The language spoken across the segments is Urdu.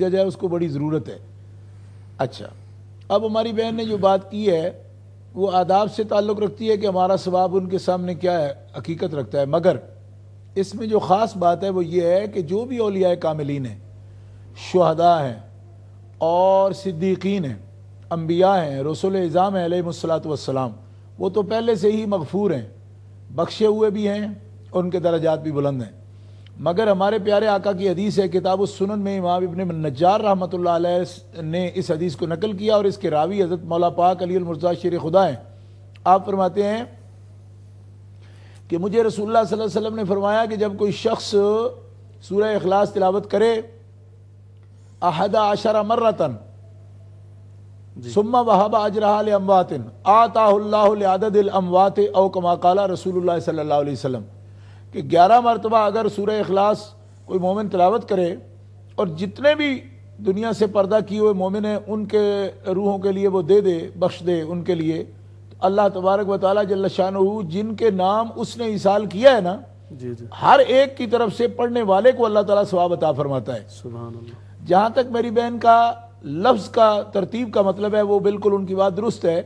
جائے اس کو بڑی ضرورت ہے۔ اچھا، اب ہماری بہن نے جو بات کی ہے وہ آداب سے تعلق رکھتی ہے کہ ہمارا ثواب ان کے سامنے کیا ہے، حقیقت رکھتا ہے، مگر اس میں جو خاص بات ہے وہ یہ ہے کہ جو بھی اولیاء کاملین ہیں، شہداء ہیں اور صدیقین ہیں، انبیاء ہیں، رسول اعظام ہیں علیہ الصلوۃ والسلام، وہ تو پہلے سے ہی مغفور ہیں، بخشے ہوئے بھی ہیں، ان کے درجات بھی بلند ہیں۔ مگر ہمارے پیارے آقا کی حدیث ہے، کتاب السنن میں امام ابن نجار رحمۃ اللہ علیہ نے اس حدیث کو نقل کیا، اور اس کے راوی حضرت مولا پاک علی المرتضیٰ شیر خدا ہیں۔ آپ فرماتے ہیں کہ مجھے رسول اللہ صلی اللہ علیہ وسلم نے فرمایا کہ جب کوئی شخص سورہ اخلاص تلاوت کرے 11 مرتن ثم وهب اجرها لاموات آتاه الله لعدد الاموات او كما قال رسول اللہ صلی اللہ علیہ وسلم، کہ 11 مرتبہ اگر سورہ اخلاص کوئی مومن تلاوت کرے اور جتنے بھی دنیا سے پردہ کیے ہوئے مومن ہیں ان کے روحوں کے لیے وہ دے دے، بخش دے ان کے لیے، تو اللہ تبارک و تعالیٰ جل شانہ جن کے نام اس نے ایصال کیا ہے نا، ہر ایک کی طرف سے پڑھنے والے کو اللہ تعالیٰ ثواب عطا فرماتا ہے۔ سبحان اللہ۔ جہاں تک میری بہن کا لفظ کا ترتیب کا مطلب ہے وہ بالکل ان کی بات درست ہے،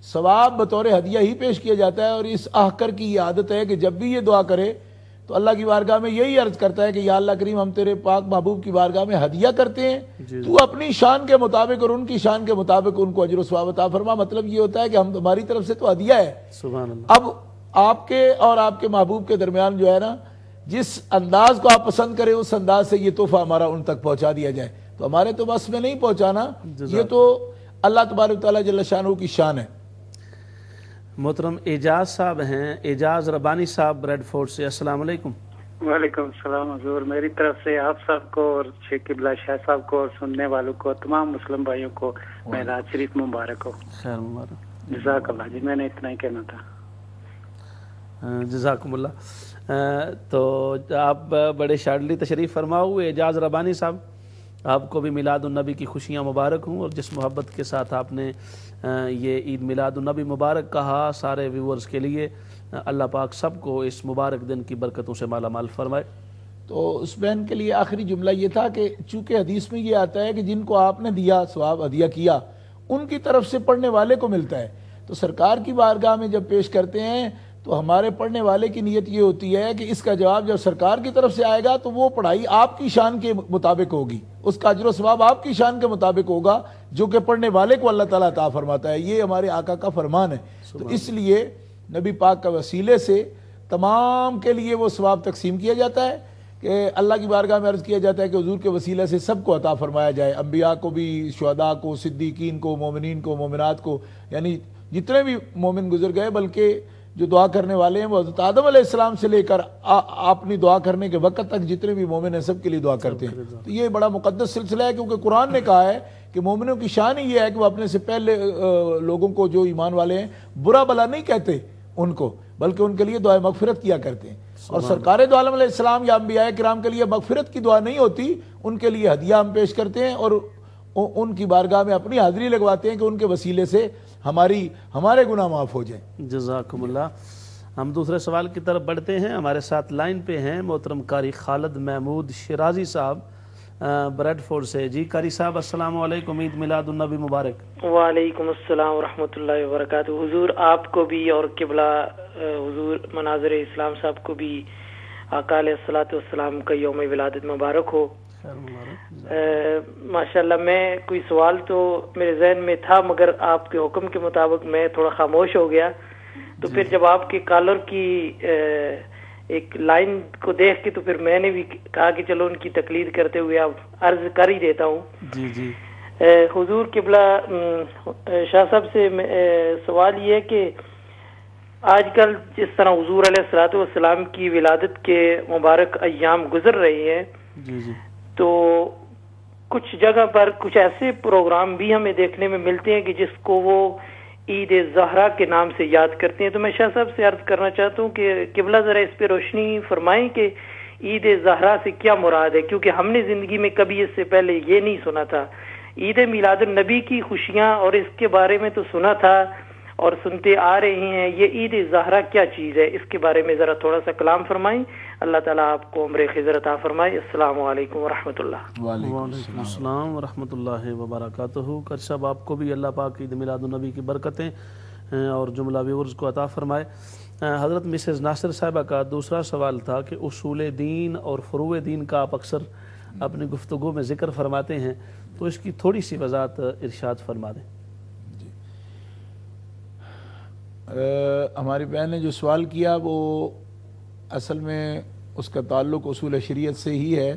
ثواب بطور ہدیہ ہی پیش کیا جاتا ہے، اور اس آخر کی یہ عادت ہے کہ جب بھی یہ دعا کرے تو اللہ کی بارگاہ میں یہی عرض کرتا ہے کہ یا اللہ کریم ہم تیرے پاک محبوب کی بارگاہ میں ہدیہ کرتے ہیں، تو اپنی شان کے مطابق اور ان کی شان کے مطابق ان کو اجر و ثواب عطا فرما۔ مطلب یہ ہوتا ہے کہ ہم تمہاری طرف سے تو ہدیہ ہے، سبحان اللہ۔ اب آپ کے اور آپ کے محبوب کے درمیان جو ہے نا، جس انداز کو آپ پسند کریں اس انداز سے یہ تحفہ ہمارا ان تک پہنچا دیا جائے، تو ہمارے تو بس میں نہیں پہنچانا، یہ تو اللہ تبارک تعالیٰ جل شانہ کی شان ہے۔ محترم اعجاز صاحب ہیں، اعجاز ربانی صاحب ریڈ فورٹ سے، السلام علیکم۔ وعلیکم السلام حضور، میری طرف سے آپ سب کو اور شیخ قبلہ شاہ صاحب کو اور سننے والوں کو تمام مسلم بھائیوں کو معراج شریف مبارک ہو۔ خیر مبارک، جزاک اللہ جی، میں نے اتنا ہی کہنا تھا۔ جزاکم اللہ۔ تو آپ بڑے شارٹلی تشریف فرما ہوئے اعجاز ربانی صاحب، آپ کو بھی میلاد النبی کی خوشیاں مبارک ہوں، اور جس محبت کے ساتھ آپ نے یہ عید میلاد النبی مبارک کہا سارے ویورز کے لیے، اللہ پاک سب کو اس مبارک دن کی برکتوں سے مالا مال فرمائے۔ تو اس بہن کے لیے آخری جملہ یہ تھا کہ چونکہ حدیث میں یہ آتا ہے کہ جن کو آپ نے دیا ثواب ہدیہ کیا ان کی طرف سے پڑھنے والے کو ملتا ہے، تو سرکار کی بارگاہ میں جب پیش کرتے ہیں تو ہمارے پڑھنے والے کی نیت یہ ہوتی ہے کہ اس کا جواب جب سرکار کی طرف سے آئے گا تو وہ پڑھائی آپ کی شان کے مطابق ہوگی، اس کا اجر و ثواب آپ کی شان کے مطابق ہوگا جو کہ پڑھنے والے کو اللہ تعالیٰ عطا فرماتا ہے۔ یہ ہمارے آقا کا فرمان ہے، تو اس لیے نبی پاک کا وسیلے سے تمام کے لیے وہ ثواب تقسیم کیا جاتا ہے کہ اللہ کی بارگاہ میں عرض کیا جاتا ہے کہ حضور کے وسیلے سے سب کو عطا فرمایا جائے، انبیاء کو بھی، شہداء کو، صدیقین کو، مومنین کو، مومنات کو، یعنی جتنے بھی مومن گزر گئے، بلکہ جو دعا کرنے والے ہیں وہ حضرت آدم علیہ السلام سے لے کر اپنی دعا کرنے کے وقت تک جتنے بھی مومن ہیں سب کے لیے دعا کرتے ہیں۔ تو یہ بڑا مقدس سلسلہ ہے، کیونکہ قرآن نے کہا ہے کہ مومنوں کی شان ہی یہ ہے کہ وہ اپنے سے پہلے لوگوں کو جو ایمان والے ہیں برا بلا نہیں کہتے ان کو، بلکہ ان کے لیے دعائے مغفرت کیا کرتے ہیں، اور سرکار دو عالم علیہ السلام یا انبیاء کرام کے لیے مغفرت کی دعا نہیں ہوتی، ان کے لیے ہدیہ ہم پیش کرتے ہیں اور ان کی بارگاہ میں اپنی حاضری لگواتے ہیں کہ ان کے وسیلے سے ہمارے گناہ معاف ہو جائیں۔ جزاکم اللہ۔ ہم دوسرے سوال کی طرف بڑھتے ہیں، ہمارے ساتھ لائن پہ ہیں محترم قاری خالد محمود شیرازی صاحب بریڈ فورٹ سے۔ جی قاری صاحب السلام علیکم، عید میلاد النبی مبارک۔ وعلیکم السلام ورحمۃ اللہ وبرکاتہ۔ حضور آپ کو بھی اور قبلہ حضور مناظر اسلام صاحب کو بھی آقا علیہ الصلوۃ والسلام کا یوم ولادت مبارک ہو۔ ماشاءاللہ، میں کوئی سوال تو میرے ذہن میں تھا مگر آپ کے حکم کے مطابق میں تھوڑا خاموش ہو گیا، تو پھر جب آپ کے کالر کی ایک لائن کو دیکھ کے تو پھر میں نے بھی کہا کہ چلو ان کی تقلید کرتے ہوئے اب عرض کر ہی دیتا ہوں۔ جی جی حضور قبلہ شاہ صاحب سے سوال یہ ہے کہ آج کل جس طرح حضور علیہ الصلوۃ والسلام کی ولادت کے مبارک ایام گزر رہے ہیں، جی جی تو کچھ جگہ پر کچھ ایسے پروگرام بھی ہمیں دیکھنے میں ملتے ہیں کہ جس کو وہ عید زہرا کے نام سے یاد کرتے ہیں۔ تو میں شاہ صاحب سے عرض کرنا چاہتا ہوں کہ قبلہ ذرا اس پہ روشنی فرمائیں کہ عید زہرا سے کیا مراد ہے، کیونکہ ہم نے زندگی میں کبھی اس سے پہلے یہ نہیں سنا تھا۔ عید میلاد النبی کی خوشیاں اور اس کے بارے میں تو سنا تھا اور سنتے آ رہے ہیں، یہ عید زہرا کیا چیز ہے، اس کے بارے میں ذرا تھوڑا سا کلام فرمائیں۔ اللہ تعالیٰ آپ کو عمر خضر عطا فرمائے. السلام علیکم ورحمۃ اللہ. وعلیکم السلام ورحمۃ اللہ وبرکاتہ. کر صاحب آپ کو بھی اللہ پاک عید میلاد النبی کی برکتیں اور جملہ ویورز کو عطا فرمائے. حضرت مسز ناصر صاحبہ کا دوسرا سوال تھا کہ اصول دین اور فروع دین کا آپ اکثر اپنی گفتگو میں ذکر فرماتے ہیں، تو اس کی تھوڑی سی وضاحت ارشاد فرما دیں. ہماری بہن نے جو سوال کیا وہ اصل میں اس کا تعلق اصول شریعت سے ہی ہے،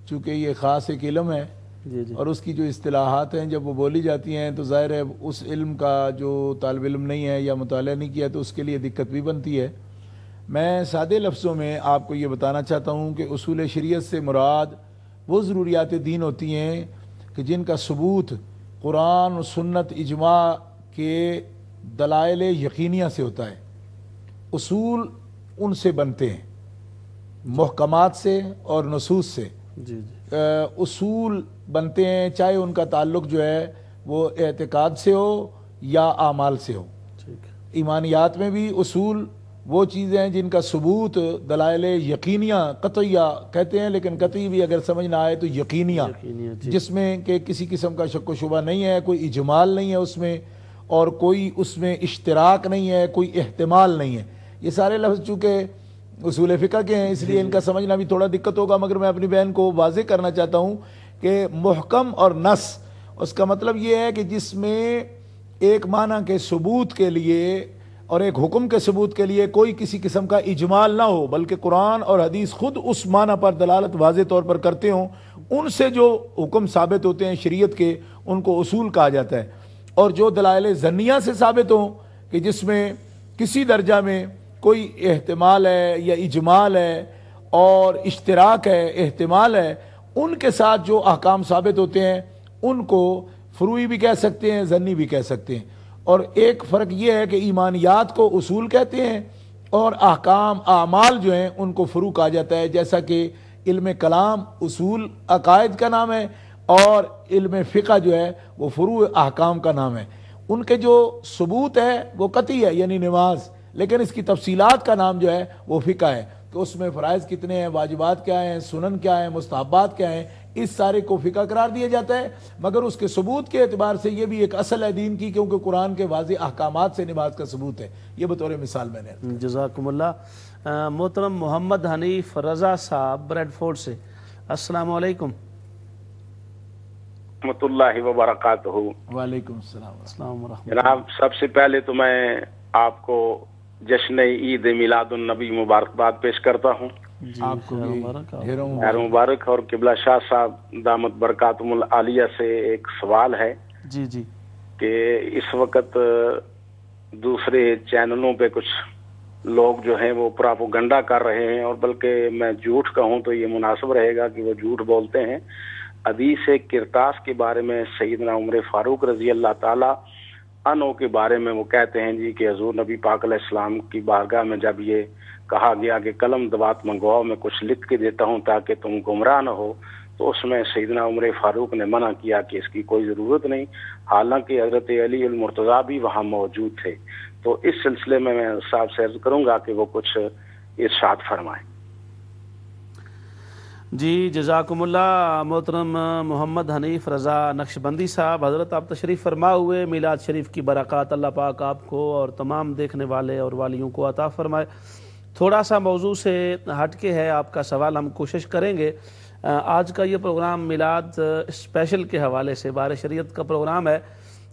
چونکہ یہ خاص ایک علم ہے اور اس کی جو اصطلاحات ہیں جب وہ بولی جاتی ہیں تو ظاہر ہے اس علم کا جو طالب علم نہیں ہے یا مطالعہ نہیں کیا تو اس کے لیے دقت بھی بنتی ہے. میں سادے لفظوں میں آپ کو یہ بتانا چاہتا ہوں کہ اصول شریعت سے مراد وہ ضروریات دین ہوتی ہیں کہ جن کا ثبوت قرآن و سنت اجماع کے دلائل یقینیہ سے ہوتا ہے. اصول ان سے بنتے ہیں، محکمات سے اور نصوص سے. اصول بنتے ہیں چاہے ان کا تعلق جو ہے وہ اعتقاد سے ہو یا اعمال سے ہو. ایمانیات میں بھی اصول وہ چیزیں ہیں جن کا ثبوت دلائل یقینیہ قطعیہ کہتے ہیں، لیکن قطعی بھی اگر سمجھ نہ آئے تو یقینیہ، جس میں کہ کسی قسم کا شک و شبہ نہیں ہے، کوئی اجمال نہیں ہے اس میں، اور کوئی اس میں اشتراک نہیں ہے، کوئی احتمال نہیں ہے. یہ سارے لفظ چونکہ اصول فقہ کے ہیں اس لیے ان کا سمجھنا بھی تھوڑا دقت ہوگا، مگر میں اپنی بہن کو واضح کرنا چاہتا ہوں کہ محکم اور نص اس کا مطلب یہ ہے کہ جس میں ایک معنی کے ثبوت کے لیے اور ایک حکم کے ثبوت کے لیے کوئی کسی قسم کا اجمال نہ ہو، بلکہ قرآن اور حدیث خود اس معنی پر دلالت واضح طور پر کرتے ہوں. ان سے جو حکم ثابت ہوتے ہیں شریعت کے ان کو اصول کہا جاتا ہے. اور جو دلائل ظنیہ سے ثابت ہوں کہ جس میں کسی درجہ میں کوئی احتمال ہے یا اجمال ہے اور اشتراک ہے، احتمال ہے، ان کے ساتھ جو احکام ثابت ہوتے ہیں ان کو فروعی بھی کہہ سکتے ہیں، ظنی بھی کہہ سکتے ہیں. اور ایک فرق یہ ہے کہ ایمانیات کو اصول کہتے ہیں اور احکام اعمال جو ہیں ان کو فروع کہا جاتا ہے، جیسا کہ علم کلام اصول عقائد کا نام ہے اور علم فقہ جو ہے وہ فروع احکام کا نام ہے. ان کے جو ثبوت ہے وہ قطعی ہے یعنی نماز، لیکن اس کی تفصیلات کا نام جو ہے وہ فقہ ہے کہ اس میں فرائض کتنے ہیں، واجبات کیا ہیں، سنن کیا ہیں، مستحبات کیا ہیں، اس سارے کو فقہ قرار دیا جاتا ہے. مگر اس کے ثبوت کے اعتبار سے یہ بھی ایک اصل ہے دین کی، کیونکہ قرآن کے واضح احکامات سے نماز کا ثبوت ہے. یہ بطور مثال میں نے جزاکم اللہ. محترم محمد حنیف رضا صاحب بریڈ فورڈ سے، السلام علیکم. رحمۃ اللہ وبرکاتہ. وعلیکم السلام ورحمۃ. جناب سب سے پہلے تو میں آپ کو جشن عید میلاد النبی مبارکباد پیش کرتا ہوں. آپ کو خیر مبارک. اور قبلہ شاہ صاحب دامت برکاتہم العالیہ سے ایک سوال ہے جی کہ اس وقت دوسرے چینلوں پہ کچھ لوگ جو ہیں وہ پراپوگنڈا کر رہے ہیں، اور بلکہ میں جھوٹ کہوں تو یہ مناسب رہے گا کہ وہ جھوٹ بولتے ہیں. حدیث کرتاس کے بارے میں سیدنا عمر فاروق رضی اللہ تعالی عنہ کے بارے میں وہ کہتے ہیں جی کہ حضور نبی پاک علیہ السلام کی بارگاہ میں جب یہ کہا گیا کہ قلم دوات منگواؤ میں کچھ لکھ کے دیتا ہوں تاکہ تم گمراہ نہ ہو، تو اس میں سیدنا عمر فاروق نے منع کیا کہ اس کی کوئی ضرورت نہیں، حالانکہ حضرت علی المرتضیٰ بھی وہاں موجود تھے. تو اس سلسلے میں صاحب سے عرض کروں گا کہ وہ کچھ ارشاد فرمائیں. جی جزاکم اللہ. محترم محمد حنیف رضا نقشبندی صاحب، حضرت آپ تشریف فرما ہوئے. میلاد شریف کی برکات اللہ پاک آپ کو اور تمام دیکھنے والے اور والیوں کو عطا فرمائے. تھوڑا سا موضوع سے ہٹ کے ہے آپ کا سوال، ہم کوشش کریں گے. آج کا یہ پروگرام میلاد اسپیشل کے حوالے سے بار شریعت کا پروگرام ہے،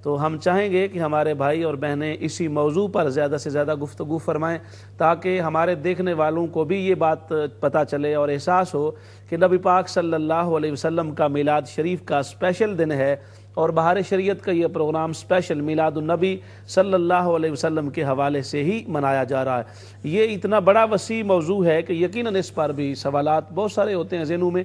تو ہم چاہیں گے کہ ہمارے بھائی اور بہنیں اسی موضوع پر زیادہ سے زیادہ گفتگو فرمائیں تاکہ ہمارے دیکھنے والوں کو بھی یہ بات پتہ چلے اور احساس ہو کہ نبی پاک صلی اللہ علیہ وسلم کا میلاد شریف کا اسپیشل دن ہے اور بہار شریعت کا یہ پروگرام اسپیشل میلاد النبی صلی اللہ علیہ وسلم کے حوالے سے ہی منایا جا رہا ہے. یہ اتنا بڑا وسیع موضوع ہے کہ یقیناً اس پر بھی سوالات بہت سارے ہوتے ہیں ذہنوں میں.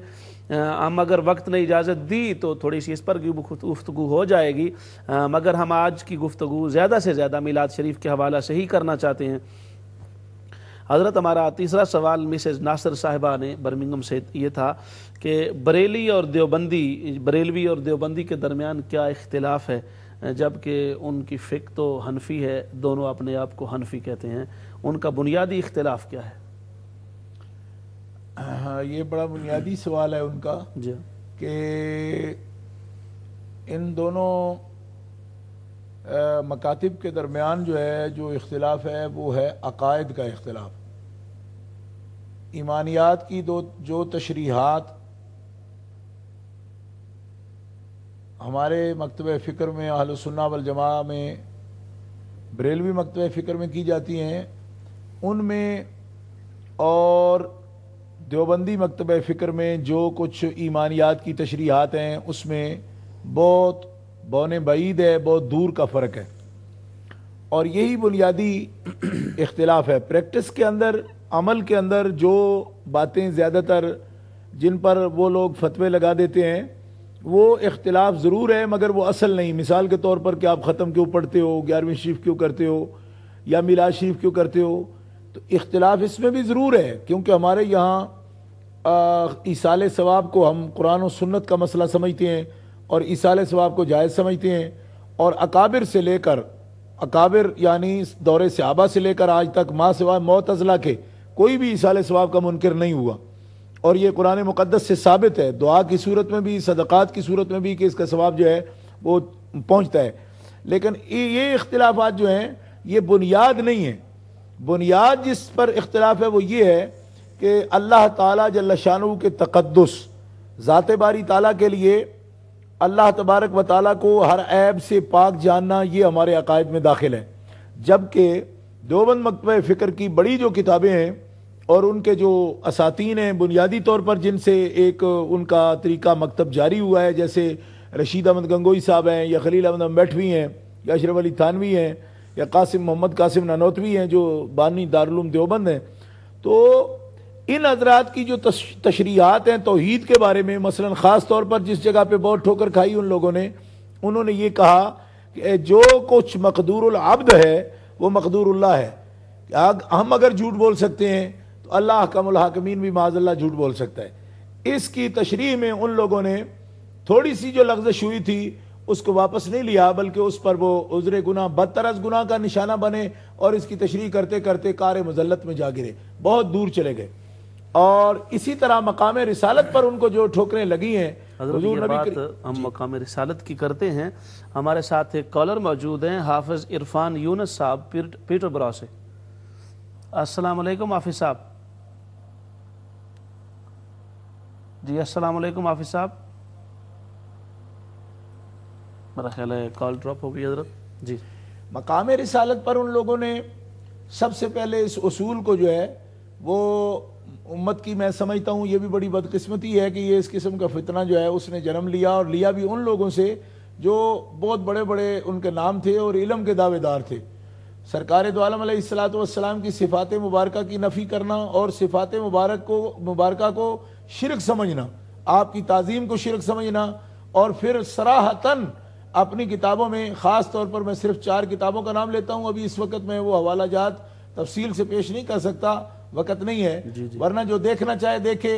ہم اگر وقت نے اجازت دی تو تھوڑی سی اس پر گفتگو ہو جائے گی، مگر ہم آج کی گفتگو زیادہ سے زیادہ میلاد شریف کے حوالے سے ہی کرنا چاہتے ہیں. حضرت ہمارا تیسرا سوال مسز ناصر صاحبہ نے برمنگھم سے یہ تھا کہ بریلوی اور دیوبندی کے درمیان کیا اختلاف ہے، جبکہ ان کی فقہ تو حنفی ہے، دونوں اپنے آپ کو حنفی کہتے ہیں، ان کا بنیادی اختلاف کیا ہے؟ ہاں یہ بڑا بنیادی سوال ہے ان کا جی کہ ان دونوں مکاتب کے درمیان جو ہے جو اختلاف ہے وہ ہے عقائد کا اختلاف. ایمانیات کی جو تشریحات ہمارے مکتبہ فکر میں اہل سنہ والجماعہ میں بریلوی مکتبہ فکر میں کی جاتی ہیں ان میں اور دیوبندی مکتبہ فکر میں جو کچھ ایمانیات کی تشریحات ہیں اس میں بہت بون بعید ہے, بہت دور کا فرق ہے. اور یہی بنیادی اختلاف ہے. پریکٹس کے اندر, عمل کے اندر جو باتیں زیادہ تر جن پر وہ لوگ فتوے لگا دیتے ہیں وہ اختلاف ضرور ہے مگر وہ اصل نہیں. مثال کے طور پر کہ آپ ختم کیوں پڑھتے ہو, 11ویں شریف کیوں کرتے ہو یا میلاد شریف کیوں کرتے ہو, تو اختلاف اس میں بھی ضرور ہے کیونکہ ہمارے یہاں ایصال ثواب کو ہم قرآن و سنت کا مسئلہ سمجھتے ہیں اور ایصال ثواب کو جائز سمجھتے ہیں, اور اکابر سے لے کر, اکابر یعنی دور صحابہ سے لے کر آج تک ماں سوائے معتزلہ کے کوئی بھی ایصال ثواب کا منکر نہیں ہوا, اور یہ قرآن مقدس سے ثابت ہے دعا کی صورت میں بھی, صدقات کی صورت میں بھی کہ اس کا ثواب جو ہے وہ پہنچتا ہے. لیکن یہ اختلافات جو ہیں یہ بنیاد نہیں ہے. بنیاد جس پر اختلاف ہے وہ یہ ہے کہ اللہ تعالیٰ جل شانہ کے تقدس, ذات باری تعالیٰ کے لیے اللہ تبارک و تعالیٰ کو ہر عیب سے پاک جاننا یہ ہمارے عقائد میں داخل ہے. جبکہ دیوبند مکتبہ فکر کی بڑی جو کتابیں ہیں اور ان کے جو اساتین ہیں بنیادی طور پر جن سے ایک ان کا طریقہ مکتب جاری ہوا ہے, جیسے رشید احمد گنگوئی صاحب ہیں یا خلیل احمد امبیٹوی ہیں یا اشرف علی تھانوی ہیں یا محمد قاسم نانوتوی ہیں جو بانی دارالعلوم دیوبند ہیں, تو ان حضرات کی جو تشریحات ہیں توحید کے بارے میں, مثلا خاص طور پر جس جگہ پہ بہت ٹھوکر کھائی ان لوگوں نے, انہوں نے یہ کہا کہ جو کچھ مقدور العبد ہے وہ مقدور اللہ ہے. ہم اگر جھوٹ بول سکتے ہیں تو اللہ حکم الحاکمین بھی معاذ اللہ جھوٹ بول سکتا ہے. اس کی تشریح میں ان لوگوں نے تھوڑی سی جو لغزش ہوئی تھی اس کو واپس نہیں لیا, بلکہ اس پر وہ عذر گناہ بدتر از گناہ کا نشانہ بنے اور اس کی تشریح کرتے کرتے کار مذلت میں جا گرے, بہت دور چلے گئے. اور اسی طرح مقام رسالت پر ان کو جو ٹھوکریں لگی ہیں, حضور یہ بات ہم مقام رسالت کی کرتے ہیں. ہمارے ساتھ ایک کالر موجود ہیں, حافظ عرفان یونس صاحب پیٹر برا سے. السلام علیکم حافظ صاحب. جی السلام علیکم حافظ صاحب. میرا خیال ہے کال ڈراپ ہو گئی حضرت. جی مقام رسالت پر ان لوگوں نے سب سے پہلے اس اصول کو جو ہے وہ امت کی, میں سمجھتا ہوں یہ بھی بڑی بدقسمتی ہے کہ یہ اس قسم کا فتنہ جو ہے اس نے جنم لیا, اور لیا بھی ان لوگوں سے جو بہت بڑے بڑے ان کے نام تھے اور علم کے دعوے دار تھے. سرکار دو عالم علیہ الصلوۃ والسلام کی صفات مبارکہ کی نفی کرنا اور صفات مبارکہ کو شرک سمجھنا, آپ کی تعظیم کو شرک سمجھنا, اور پھر صراحتاً اپنی کتابوں میں, خاص طور پر میں صرف 4 کتابوں کا نام لیتا ہوں, ابھی اس وقت میں وہ حوالہ جات تفصیل سے پیش نہیں کر سکتا, وقت نہیں ہے, ورنہ جو دیکھنا چاہے دیکھے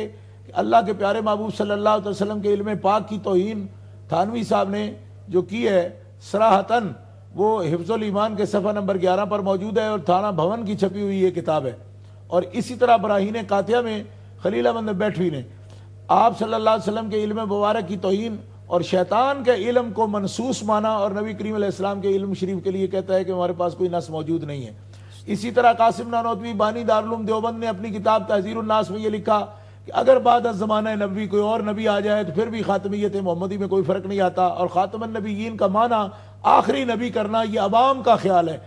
کہ اللہ کے پیارے محبوب صلی اللہ علیہ وسلم کے علم پاک کی توہین تھانوی صاحب نے جو کی ہے صراحتاً, وہ حفظ الایمان کے صفحہ نمبر 11 پر موجود ہے اور تھانہ بھون کی چھپی ہوئی یہ کتاب ہے. اور اسی طرح براہین قاطعہ میں خلیل احمد بیٹھوی نے آپ صلی اللہ علیہ وسلم کے علم مبارک کی توہین اور شیطان کے علم کو منسوس مانا, اور نبی کریم علیہ السلام کے علم شریف کے لیے کہتا ہے کہ ہمارے پاس کوئی نص موجود نہیں ہے. اسی طرح قاسم نانوتوی بانی دارالعلوم دیوبند نے اپنی کتاب تحذیر الناس میں یہ لکھا کہ اگر بعد از زمانہ نبی کوئی اور نبی آ جائے تو پھر بھی خاتمیت محمدی میں کوئی فرق نہیں آتا, اور خاتم النبیین کا معنی آخری نبی کرنا یہ عوام کا خیال ہے,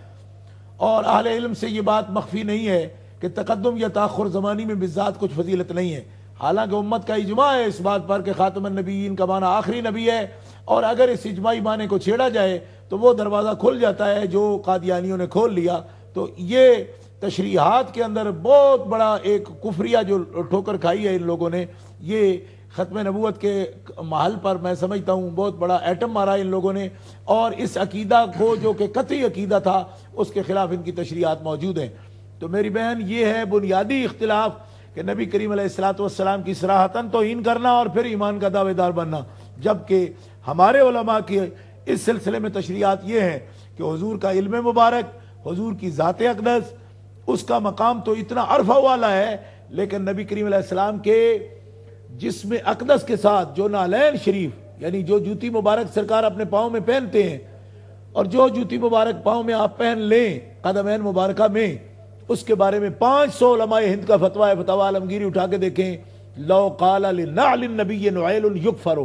اور اہل علم سے یہ بات مخفی نہیں ہے کہ تقدم یا تاخر زمانی میں بذات کچھ فضیلت نہیں ہے. حالانکہ امت کا اجماع ہے اس بات پر کہ خاتم النبیین کا معنی آخری نبی ہے, اور اگر اس اجماعی معنی کو چھیڑا جائے تو وہ دروازہ کھل جاتا ہے جو قادیانیوں نے کھول لیا. تو یہ تشریحات کے اندر بہت بڑا ایک کفریہ جو ٹھوکر کھائی ہے ان لوگوں نے, یہ ختم نبوت کے محل پر میں سمجھتا ہوں بہت بڑا ایٹم مارا ان لوگوں نے, اور اس عقیدہ کو جو کہ قطعی عقیدہ تھا اس کے خلاف ان کی تشریحات موجود ہیں. تو میری بہن یہ ہے بنیادی اختلاف کہ نبی کریم علیہ الصلوۃ والسلام کی صراحتاً توہین کرنا اور پھر ایمان کا دعوے دار بننا, جبکہ ہمارے علماء کی اس سلسلے میں تشریحات یہ ہیں کہ حضور کا علم مبارک, حضور کی ذات اقدس, اس کا مقام تو اتنا عرفہ والا ہے لیکن نبی کریم علیہ السلام کے جسم اقدس کے ساتھ جو نالین شریف یعنی جو جوتی مبارک سرکار اپنے پاؤں میں پہنتے ہیں اور جو جوتی مبارک پاؤں میں آپ پہن لیں قدمین مبارکہ میں، اس کے بارے میں 500 علماء ہند کا فتویٰ ہے، فتاوی عالمگیری اٹھا کے دیکھیں، لو قال لنعل النبی نعیل یکفر،